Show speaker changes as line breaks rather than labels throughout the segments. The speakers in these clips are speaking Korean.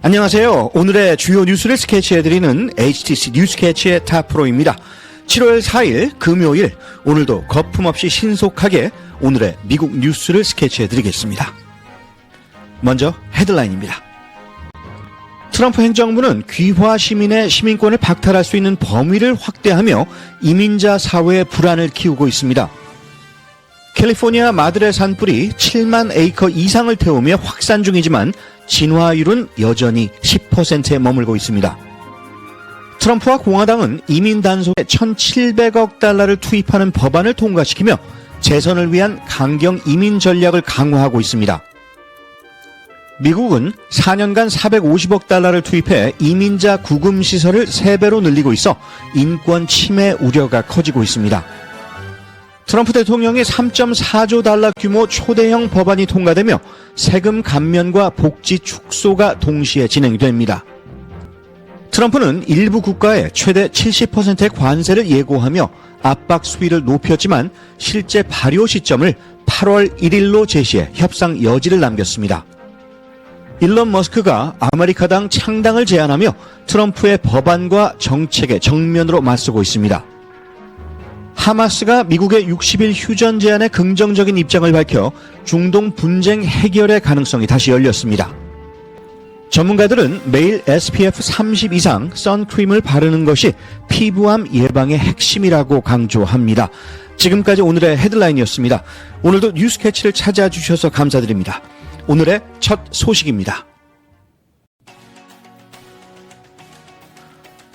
안녕하세요. 오늘의 주요 뉴스를 스케치해드리는 HTC 뉴스캐치의 타프로입니다. 7월 4일 금요일, 오늘도 거품없이 신속하게 오늘의 미국 뉴스를 스케치해드리겠습니다. 먼저 헤드라인입니다. 트럼프 행정부는 귀화 시민의 시민권을 박탈할 수 있는 범위를 확대하며 이민자 사회의 불안을 키우고 있습니다. 캘리포니아 마들의 산불이 7만 에이커 이상을 태우며 확산 중이지만 진화율은 여전히 10%에 머물고 있습니다. 트럼프와 공화당은 이민 단속에 1,700억 달러를 투입하는 법안을 통과시키며 재선을 위한 강경 이민 전략을 강화하고 있습니다. 미국은 4년간 450억 달러를 투입해 이민자 구금 시설을 3배로 늘리고 있어 인권 침해 우려가 커지고 있습니다. 트럼프 대통령의 3.4조 달러 규모 초대형 법안이 통과되며 세금 감면과 복지 축소가 동시에 진행됩니다. 트럼프는 일부 국가에 최대 70%의 관세를 예고하며 압박 수위를 높였지만 실제 발효 시점을 8월 1일로 제시해 협상 여지를 남겼습니다. 일론 머스크가 아메리카당 창당을 제안하며 트럼프의 법안과 정책에 정면으로 맞서고 있습니다. 하마스가 미국의 60일 휴전 제안에 긍정적인 입장을 밝혀 중동 분쟁 해결의 가능성이 다시 열렸습니다. 전문가들은 매일 SPF 30 이상 선크림을 바르는 것이 피부암 예방의 핵심이라고 강조합니다. 지금까지 오늘의 헤드라인이었습니다. 오늘도 뉴스캐치를 찾아주셔서 감사드립니다. 오늘의 첫 소식입니다.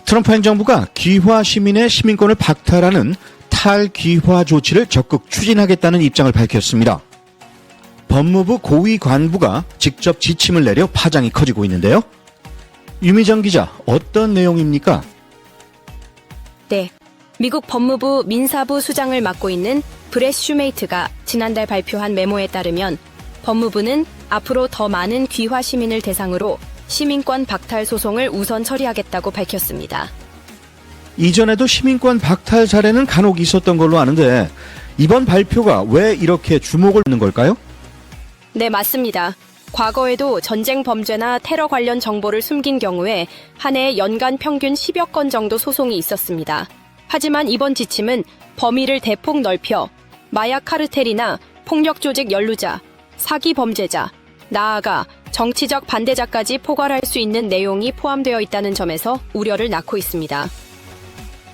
트럼프 행정부가 귀화 시민의 시민권을 박탈하는 탈귀화 조치를 적극 추진하겠다는 입장을 밝혔습니다. 법무부 고위 관부가 직접 지침을 내려 파장이 커지고 있는데요. 유미정 기자, 어떤 내용입니까?
네, 미국 법무부 민사부 수장을 맡고 있는 브렛 슈메이트가 지난달 발표한 메모에 따르면 법무부는 앞으로 더 많은 귀화 시민을 대상으로 시민권 박탈 소송을 우선 처리하겠다고 밝혔습니다.
이전에도 시민권 박탈 사례는 간혹 있었던 걸로 아는데 이번 발표가 왜 이렇게 주목을 받는 걸까요?
네, 맞습니다. 과거에도 전쟁 범죄나 테러 관련 정보를 숨긴 경우에 한 해 연간 평균 10여 건 정도 소송이 있었습니다. 하지만 이번 지침은 범위를 대폭 넓혀 마약 카르텔이나 폭력 조직 연루자, 사기 범죄자, 나아가 정치적 반대자까지 포괄할 수 있는 내용이 포함되어 있다는 점에서 우려를 낳고 있습니다.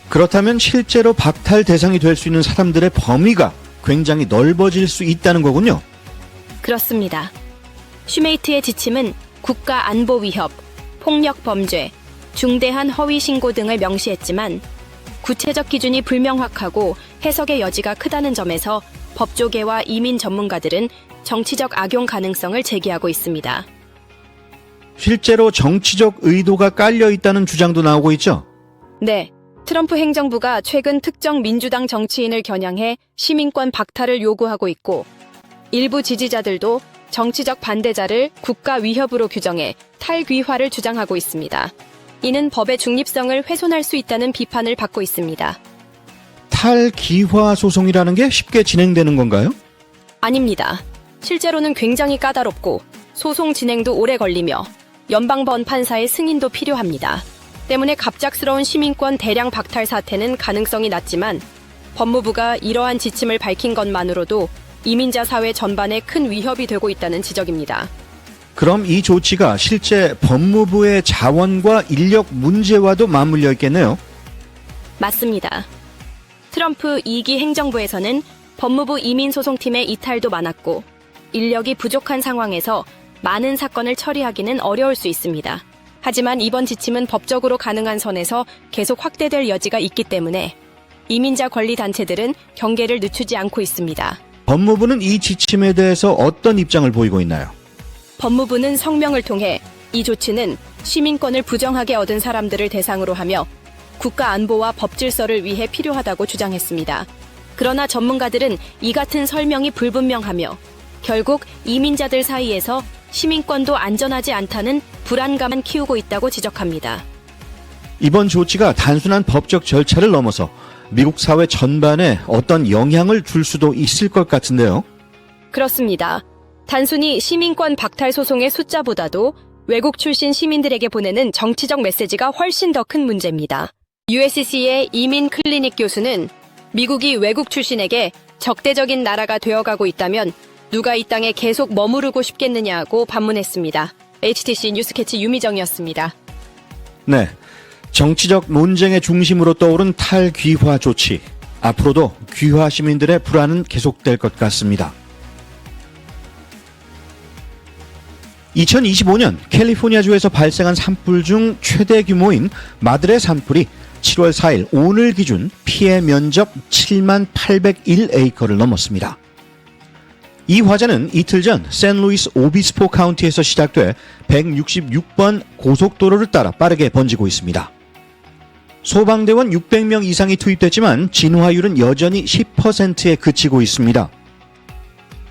그렇다면 실제로 박탈 대상이 될 수 있는 사람들의 범위가 굉장히 넓어질 수 있다는 거군요.
그렇습니다. 슈메이트의 지침은 국가 안보 위협, 폭력 범죄, 중대한 허위 신고 등을 명시했지만 구체적 기준이 불명확하고 해석의 여지가 크다는 점에서 법조계와 이민 전문가들은 정치적 악용 가능성을 제기하고 있습니다.
실제로 정치적 의도가 깔려 있다는 주장도 나오고 있죠?
네, 트럼프 행정부가 최근 특정 민주당 정치인을 겨냥해 시민권 박탈을 요구하고 있고 일부 지지자들도 정치적 반대자를 국가 위협으로 규정해 탈귀화를 주장하고 있습니다. 이는 법의 중립성을 훼손할 수 있다는 비판을 받고 있습니다.
탈귀화 소송이라는 게 쉽게 진행되는 건가요?
아닙니다. 실제로는 굉장히 까다롭고 소송 진행도 오래 걸리며 연방법 판사의 승인도 필요합니다. 때문에 갑작스러운 시민권 대량 박탈 사태는 가능성이 낮지만 법무부가 이러한 지침을 밝힌 것만으로도 이민자 사회 전반에 큰 위협이 되고 있다는 지적입니다.
그럼 이 조치가 실제 법무부의 자원과 인력 문제와도 맞물려 있겠네요.
맞습니다. 트럼프 2기 행정부에서는 법무부 이민소송팀의 이탈도 많았고 인력이 부족한 상황에서 많은 사건을 처리하기는 어려울 수 있습니다. 하지만 이번 지침은 법적으로 가능한 선에서 계속 확대될 여지가 있기 때문에 이민자 권리 단체들은 경계를 늦추지 않고 있습니다.
법무부는 이 지침에 대해서 어떤 입장을 보이고 있나요?
법무부는 성명을 통해 이 조치는 시민권을 부정하게 얻은 사람들을 대상으로 하며 국가 안보와 법 질서를 위해 필요하다고 주장했습니다. 그러나 전문가들은 이 같은 설명이 불분명하며 결국 이민자들 사이에서 시민권도 안전하지 않다는 불안감만 키우고 있다고 지적합니다.
이번 조치가 단순한 법적 절차를 넘어서 미국 사회 전반에 어떤 영향을 줄 수도 있을 것 같은데요.
그렇습니다. 단순히 시민권 박탈 소송의 숫자보다도 외국 출신 시민들에게 보내는 정치적 메시지가 훨씬 더 큰 문제입니다. USC의 이민 클리닉 교수는 미국이 외국 출신에게 적대적인 나라가 되어가고 있다면 누가 이 땅에 계속 머무르고 싶겠느냐고 반문했습니다. HTC 뉴스캐치 유미정이었습니다.
네, 정치적 논쟁의 중심으로 떠오른 탈귀화 조치. 앞으로도 귀화 시민들의 불안은 계속될 것 같습니다. 2025년 캘리포니아주에서 발생한 산불 중 최대 규모인 마드레 산불이 7월 4일 오늘 기준 피해 면적 7만 801에이커를 넘었습니다. 이 화재는 이틀 전 샌루이스 오비스포 카운티에서 시작돼 166번 고속도로를 따라 빠르게 번지고 있습니다. 소방대원 600명 이상이 투입됐지만 진화율은 여전히 10%에 그치고 있습니다.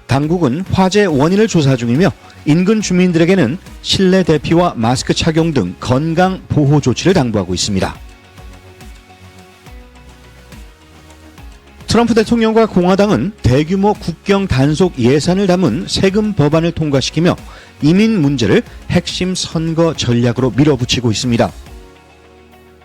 당국은 화재 원인을 조사 중이며 인근 주민들에게는 실내 대피와 마스크 착용 등 건강 보호 조치를 당부하고 있습니다. 트럼프 대통령과 공화당은 대규모 국경 단속 예산을 담은 세금 법안을 통과시키며 이민 문제를 핵심 선거 전략으로 밀어붙이고 있습니다.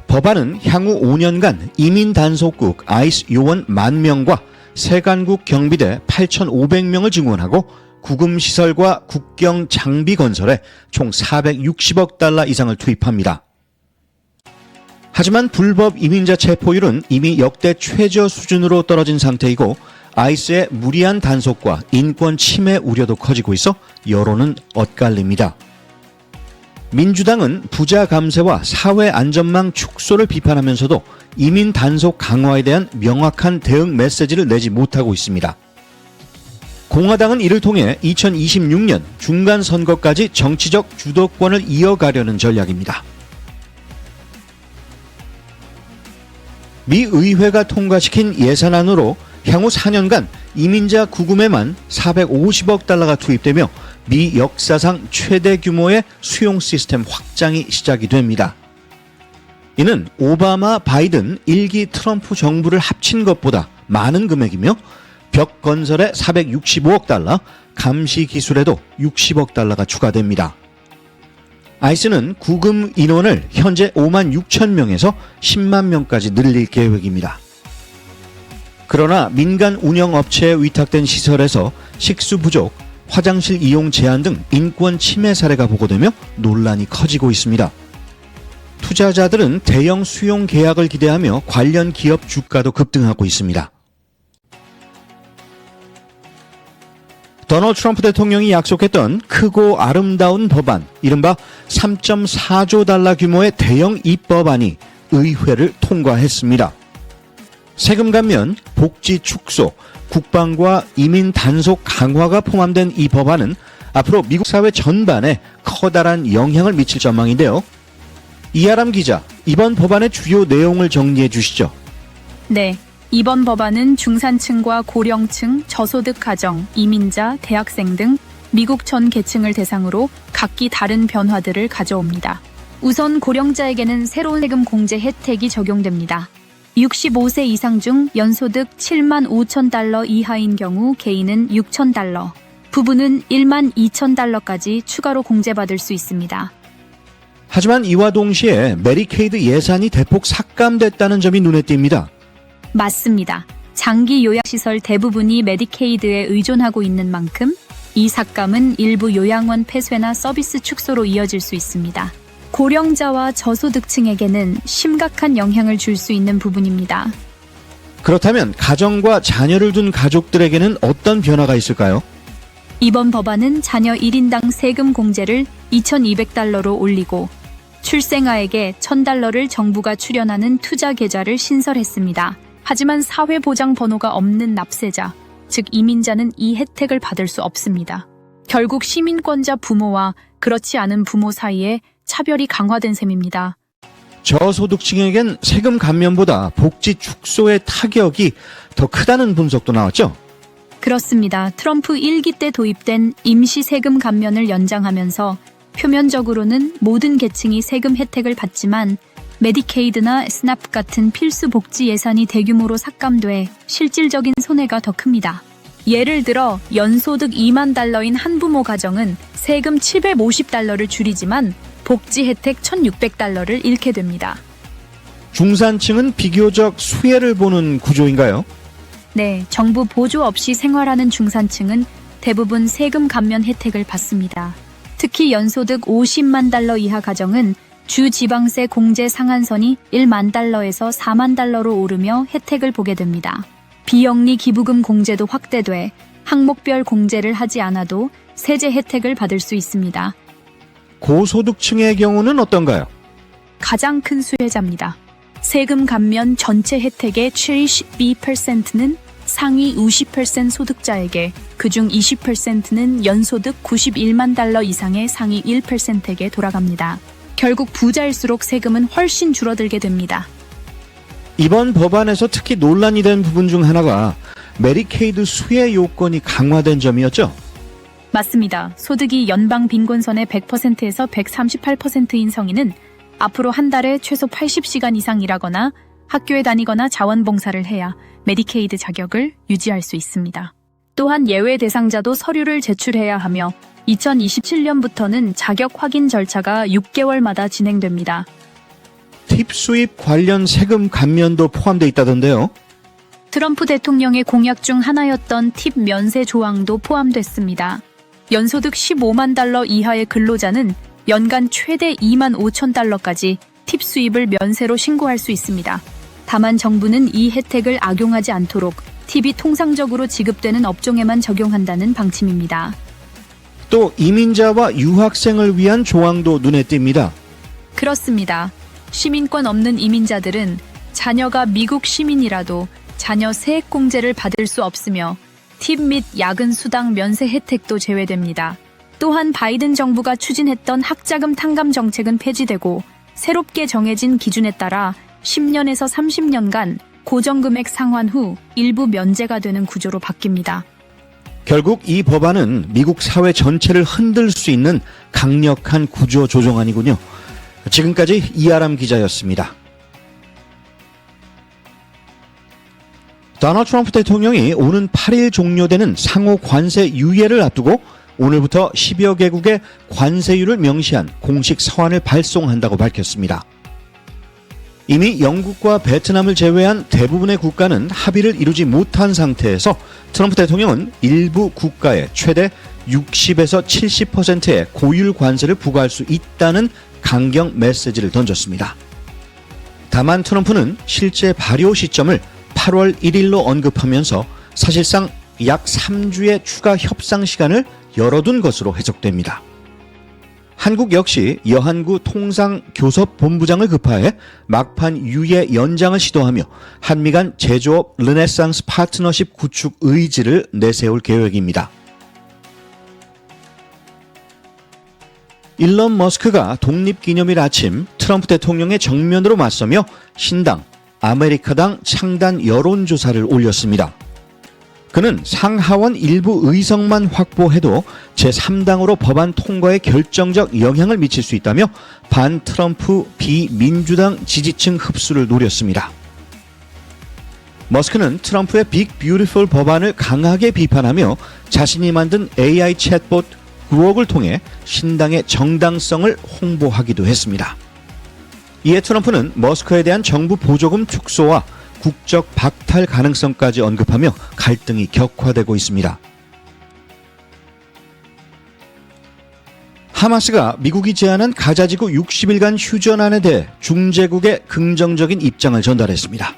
법안은 향후 5년간 이민 단속국 아이스 요원 10,000명과 세관국 경비대 8,500명을 증원하고 구금시설과 국경 장비 건설에 총 460억 달러 이상을 투입합니다. 하지만 불법 이민자 체포율은 이미 역대 최저 수준으로 떨어진 상태이고 아이스의 무리한 단속과 인권 침해 우려도 커지고 있어 여론은 엇갈립니다. 민주당은 부자 감세와 사회 안전망 축소를 비판하면서도 이민 단속 강화에 대한 명확한 대응 메시지를 내지 못하고 있습니다. 공화당은 이를 통해 2026년 중간 선거까지 정치적 주도권을 이어가려는 전략입니다. 미 의회가 통과시킨 예산안으로 향후 4년간 이민자 구금에만 450억 달러가 투입되며 미 역사상 최대 규모의 수용 시스템 확장이 시작이 됩니다. 이는 오바마, 바이든, 1기 트럼프 정부를 합친 것보다 많은 금액이며 벽 건설에 465억 달러, 감시 기술에도 60억 달러가 추가됩니다. 아이스는 구금 인원을 현재 5만 6천 명에서 10만 명까지 늘릴 계획입니다. 그러나 민간 운영업체에 위탁된 시설에서 식수 부족, 화장실 이용 제한 등 인권 침해 사례가 보고되며 논란이 커지고 있습니다. 투자자들은 대형 수용 계약을 기대하며 관련 기업 주가도 급등하고 있습니다. 도널드 트럼프 대통령이 약속했던 크고 아름다운 법안, 이른바 3.4조 달러 규모의 대형 입법안이 의회를 통과했습니다. 세금 감면, 복지 축소, 국방과 이민 단속 강화가 포함된 이 법안은 앞으로 미국 사회 전반에 커다란 영향을 미칠 전망인데요. 이하람 기자, 이번 법안의 주요 내용을 정리해 주시죠.
네. 이번 법안은 중산층과 고령층, 저소득 가정, 이민자, 대학생 등 미국 전 계층을 대상으로 각기 다른 변화들을 가져옵니다. 우선 고령자에게는 새로운 세금 공제 혜택이 적용됩니다. 65세 이상 중 연소득 7만 5천 달러 이하인 경우 개인은 6천 달러, 부부는 1만 2천 달러까지 추가로 공제받을 수 있습니다.
하지만 이와 동시에 메디케이드 예산이 대폭 삭감됐다는 점이 눈에 띕니다.
맞습니다. 장기 요양시설 대부분이 메디케이드에 의존하고 있는 만큼 이 삭감은 일부 요양원 폐쇄나 서비스 축소로 이어질 수 있습니다. 고령자와 저소득층에게는 심각한 영향을 줄 수 있는 부분입니다.
그렇다면 가정과 자녀를 둔 가족들에게는 어떤 변화가 있을까요?
이번 법안은 자녀 1인당 세금 공제를 2,200달러로 올리고 출생아에게 1,000달러를 정부가 출연하는 투자 계좌를 신설했습니다. 하지만 사회보장 번호가 없는 납세자, 즉 이민자는 이 혜택을 받을 수 없습니다. 결국 시민권자 부모와 그렇지 않은 부모 사이에 차별이 강화된 셈입니다.
저소득층에겐 세금 감면보다 복지 축소의 타격이 더 크다는 분석도 나왔죠?
그렇습니다. 트럼프 1기 때 도입된 임시 세금 감면을 연장하면서 표면적으로는 모든 계층이 세금 혜택을 받지만 메디케이드나 스납 같은 필수 복지 예산이 대규모로 삭감돼 실질적인 손해가 더 큽니다. 예를 들어 연소득 2만 달러인 한부모 가정은 세금 750달러를 줄이지만 복지 혜택 1,600달러를 잃게 됩니다.
중산층은 비교적 수혜를 보는 구조인가요?
네, 정부 보조 없이 생활하는 중산층은 대부분 세금 감면 혜택을 받습니다. 특히 연소득 50만 달러 이하 가정은 주 지방세 공제 상한선이 1만 달러에서 4만 달러로 오르며 혜택을 보게 됩니다. 비영리 기부금 공제도 확대돼 항목별 공제를 하지 않아도 세제 혜택을 받을 수 있습니다.
고소득층의 경우는 어떤가요?
가장 큰 수혜자입니다. 세금 감면 전체 혜택의 72%는 상위 50% 소득자에게, 그중 20%는 연소득 91만 달러 이상의 상위 1%에게 돌아갑니다. 결국 부자일수록 세금은 훨씬 줄어들게 됩니다.
이번 법안에서 특히 논란이 된 부분 중 하나가 메디케이드 수혜 요건이 강화된 점이었죠.
맞습니다. 소득이 연방 빈곤선의 100%에서 138%인 성인은 앞으로 한 달에 최소 80시간 이상 일하거나 학교에 다니거나 자원봉사를 해야 메디케이드 자격을 유지할 수 있습니다. 또한 예외 대상자도 서류를 제출해야 하며 2027년부터는 자격 확인 절차가 6개월마다 진행됩니다.
팁 수입 관련 세금 감면도 포함되어 있다던데요.
트럼프 대통령의 공약 중 하나였던 팁 면세 조항도 포함됐습니다. 연소득 15만 달러 이하의 근로자는 연간 최대 2만 5천 달러까지 팁 수입을 면세로 신고할 수 있습니다. 다만 정부는 이 혜택을 악용하지 않도록 팁이 통상적으로 지급되는 업종에만 적용한다는 방침입니다.
또 이민자와 유학생을 위한 조항도 눈에 띕니다.
그렇습니다. 시민권 없는 이민자들은 자녀가 미국 시민이라도 자녀 세액공제를 받을 수 없으며 팁 및 야근 수당 면세 혜택도 제외됩니다. 또한 바이든 정부가 추진했던 학자금 탕감 정책은 폐지되고 새롭게 정해진 기준에 따라 10년에서 30년간 고정금액 상환 후 일부 면제가 되는 구조로 바뀝니다.
결국 이 법안은 미국 사회 전체를 흔들 수 있는 강력한 구조 조정안이군요. 지금까지 이아람 기자였습니다. 도널드 트럼프 대통령이 오는 8일 종료되는 상호 관세 유예를 앞두고 오늘부터 10여 개국의 관세율을 명시한 공식 서한을 발송한다고 밝혔습니다. 이미 영국과 베트남을 제외한 대부분의 국가는 합의를 이루지 못한 상태에서 트럼프 대통령은 일부 국가에 최대 60에서 70%의 고율 관세를 부과할 수 있다는 강경 메시지를 던졌습니다. 다만 트럼프는 실제 발효 시점을 8월 1일로 언급하면서 사실상 약 3주의 추가 협상 시간을 열어둔 것으로 해석됩니다. 한국 역시 여한구 통상교섭본부장을 급파해 막판 유예 연장을 시도하며 한미 간 제조업 르네상스 파트너십 구축 의지를 내세울 계획입니다. 일론 머스크가 독립기념일 아침 트럼프 대통령의 정면으로 맞서며 신당, 아메리카당 창단 여론조사를 올렸습니다. 그는 상하원 일부 의석만 확보해도 제3당으로 법안 통과에 결정적 영향을 미칠 수 있다며 반트럼프 비민주당 지지층 흡수를 노렸습니다. 머스크는 트럼프의 빅 뷰티풀 법안을 강하게 비판하며 자신이 만든 AI 챗봇 그록을 통해 신당의 정당성을 홍보하기도 했습니다. 이에 트럼프는 머스크에 대한 정부 보조금 축소와 국적 박탈 가능성까지 언급하며 갈등이 격화되고 있습니다. 하마스가 미국이 제안한 가자지구 60일간 휴전안에 대해 중재국에 긍정적인 입장을 전달했습니다.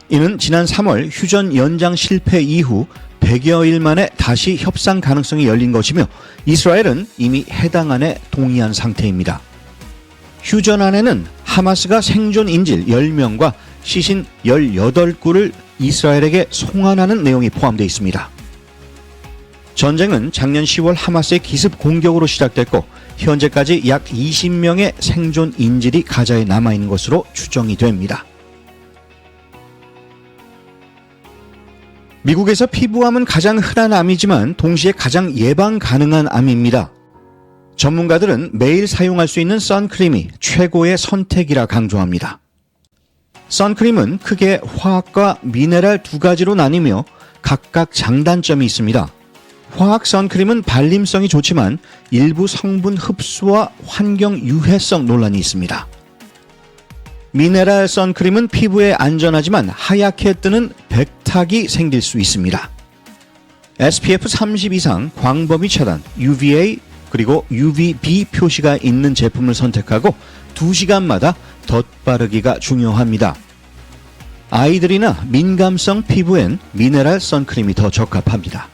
이는 지난 3월 휴전 연장 실패 이후 100여일 만에 다시 협상 가능성이 열린 것이며 이스라엘은 이미 해당 안에 동의한 상태입니다. 휴전안에는 하마스가 생존 인질 10명과 시신 18구를 이스라엘에게 송환하는 내용이 포함되어 있습니다. 전쟁은 작년 10월 하마스의 기습 공격으로 시작됐고 현재까지 약 20명의 생존 인질이 가자에 남아있는 것으로 추정이 됩니다. 미국에서 피부암은 가장 흔한 암이지만 동시에 가장 예방 가능한 암입니다. 전문가들은 매일 사용할 수 있는 선크림이 최고의 선택이라 강조합니다. 선크림은 크게 화학과 미네랄 두 가지로 나뉘며 각각 장단점이 있습니다. 화학 선크림은 발림성이 좋지만 일부 성분 흡수와 환경 유해성 논란이 있습니다. 미네랄 선크림은 피부에 안전하지만 하얗게 뜨는 백탁이 생길 수 있습니다. SPF 30 이상 광범위 차단, UVA 그리고 UVB 표시가 있는 제품을 선택하고 2시간마다 덧바르기가 중요합니다. 아이들이나 민감성 피부엔 미네랄 선크림이 더 적합합니다.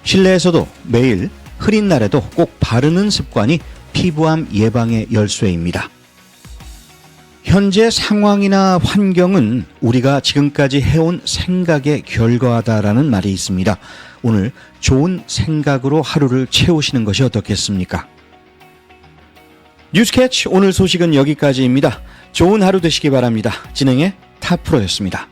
실내에서도 매일 흐린 날에도 꼭 바르는 습관이 피부암 예방의 열쇠입니다. 현재 상황이나 환경은 우리가 지금까지 해온 생각의 결과다라는 말이 있습니다. 오늘 좋은 생각으로 하루를 채우시는 것이 어떻겠습니까? 뉴스캐치 오늘 소식은 여기까지입니다. 좋은 하루 되시기 바랍니다. 진행의 타프로였습니다.